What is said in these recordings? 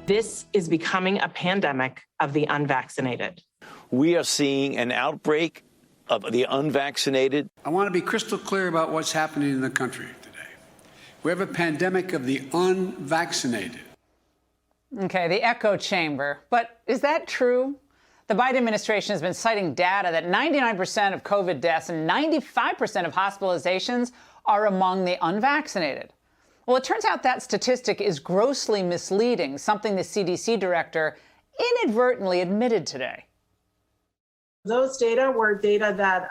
This is becoming a pandemic of the unvaccinated. We are seeing an outbreak of the unvaccinated. I want to be crystal clear about what's happening in the country today. We have a pandemic of the unvaccinated. Okay, the echo chamber. But is that true? The Biden administration has been citing data that 99% of COVID deaths and 95% of hospitalizations are among the unvaccinated. Well, it turns out that statistic is grossly misleading, something the CDC director inadvertently admitted today. Those data were data that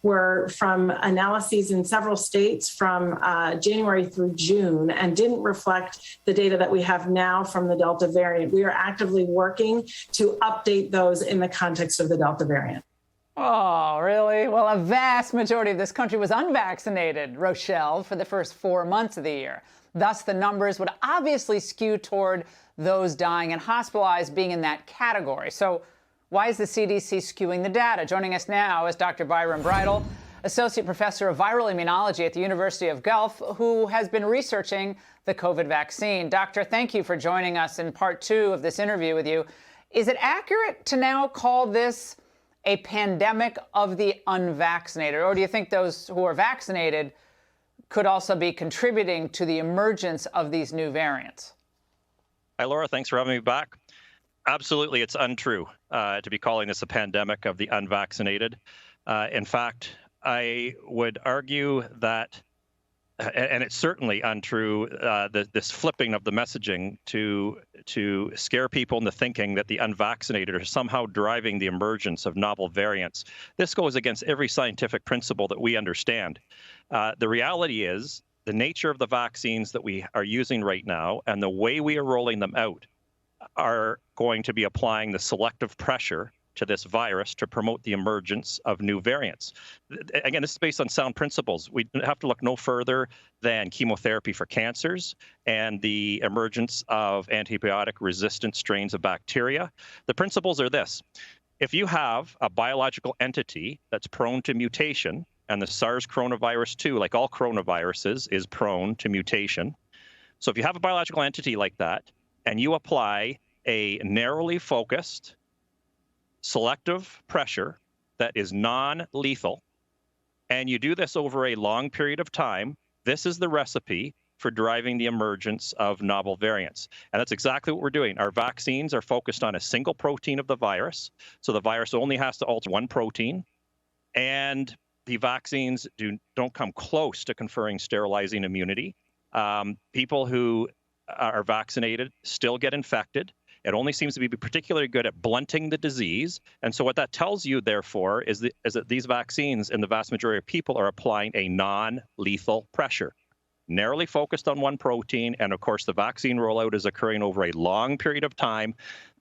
were from analyses in several states from January through June and didn't reflect the data that we have now from the Delta variant. We are actively working to update those in the context of the Delta variant. Oh, really? Well, a vast majority of this country was unvaccinated, Rochelle, for the first 4 months of the year. Thus, the numbers would obviously skew toward those dying and hospitalized being in that category. So why is the CDC skewing the data? Joining us now is Dr. Byron Bridle, Associate Professor of Viral Immunology at the University of Guelph, who has been researching the COVID vaccine. Doctor, thank you for joining us in part 2 of this interview with you. Is it accurate to now call this a pandemic of the unvaccinated? Or do you think those who are vaccinated could also be contributing to the emergence of these new variants? Hi, Laura. Thanks for having me back. Absolutely, it's untrue to be calling this a pandemic of the unvaccinated. In fact, I would argue that, and it's certainly untrue, this flipping of the messaging to scare people into thinking that the unvaccinated are somehow driving the emergence of novel variants. This goes against every scientific principle that we understand. The reality is the nature of the vaccines that we are using right now and the way we are rolling them out are going to be applying the selective pressure to this virus to promote the emergence of new variants. Again, this is based on sound principles. We have to look no further than chemotherapy for cancers and the emergence of antibiotic-resistant strains of bacteria. The principles are this. If you have a biological entity that's prone to mutation, and the SARS coronavirus 2, like all coronaviruses, is prone to mutation. So if you have a biological entity like that, and you apply a narrowly focused, selective pressure that is non-lethal, and you do this over a long period of time, this is the recipe for driving the emergence of novel variants. And that's exactly what we're doing. Our vaccines are focused on a single protein of the virus, so the virus only has to alter one protein, and the vaccines don't come close to conferring sterilizing immunity. People who are vaccinated still get infected. It only seems to be particularly good at blunting the disease. And so what that tells you, therefore, is that these vaccines in the vast majority of people are applying a non-lethal pressure, narrowly focused on one protein. And of course, the vaccine rollout is occurring over a long period of time.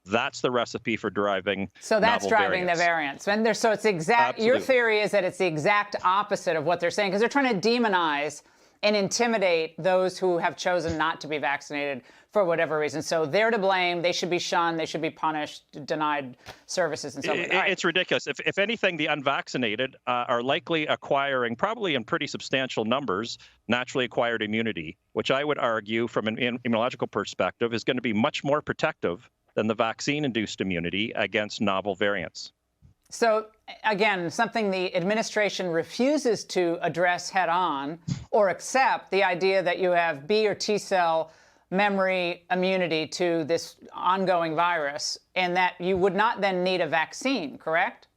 That's the recipe for driving So that's driving variants. The variants. And so it's exact. Absolutely. Your theory is that it's the exact opposite of what they're saying, because they're trying to demonize and intimidate those who have chosen not to be vaccinated for whatever reason. So they're to blame. They should be shunned. They should be punished, denied services, and so on. It's ridiculous. If anything, the unvaccinated are likely acquiring, probably in pretty substantial numbers, naturally acquired immunity, which I would argue from an immunological perspective is going to be much more protective than the vaccine-induced immunity against novel variants. So, again, something the administration refuses to address head-on or accept, the idea that you have B or T cell memory immunity to this ongoing virus, and that you would not then need a vaccine, correct?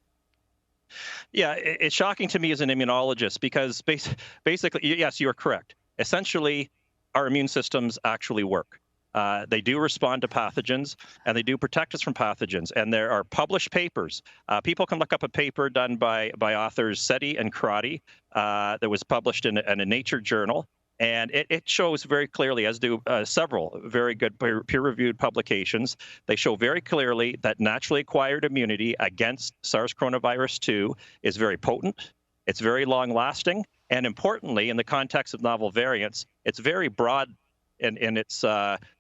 Yeah, it's shocking to me as an immunologist because basically, yes, you're correct. Essentially, our immune systems actually work. They do respond to pathogens, and they do protect us from pathogens. And there are published papers. People can look up a paper done by authors Seti and Crotty that was published in a Nature journal. And it shows very clearly, as do several very good peer-reviewed publications, they show very clearly that naturally acquired immunity against SARS coronavirus 2 is very potent, it's very long-lasting, and importantly, in the context of novel variants, it's very broad in its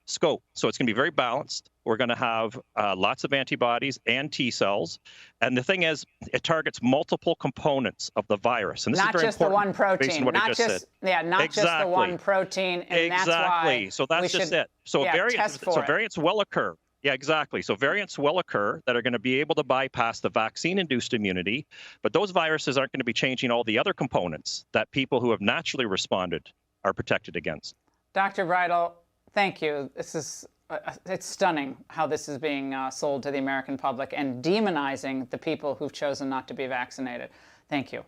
scope. So it's going to be very balanced. We're going to have lots of antibodies and T cells. And the thing is, it targets multiple components of the virus. And this not is very just the one protein, what not I just said. Yeah, not exactly. just the one protein. And exactly. That's why so that's just it. So variants will occur. Yeah, exactly. So variants will occur that are going to be able to bypass the vaccine-induced immunity, but those viruses aren't going to be changing all the other components that people who have naturally responded are protected against. Dr. Bridle, thank you. This is it's stunning how this is being sold to the American public and demonizing the people who've chosen not to be vaccinated. Thank you.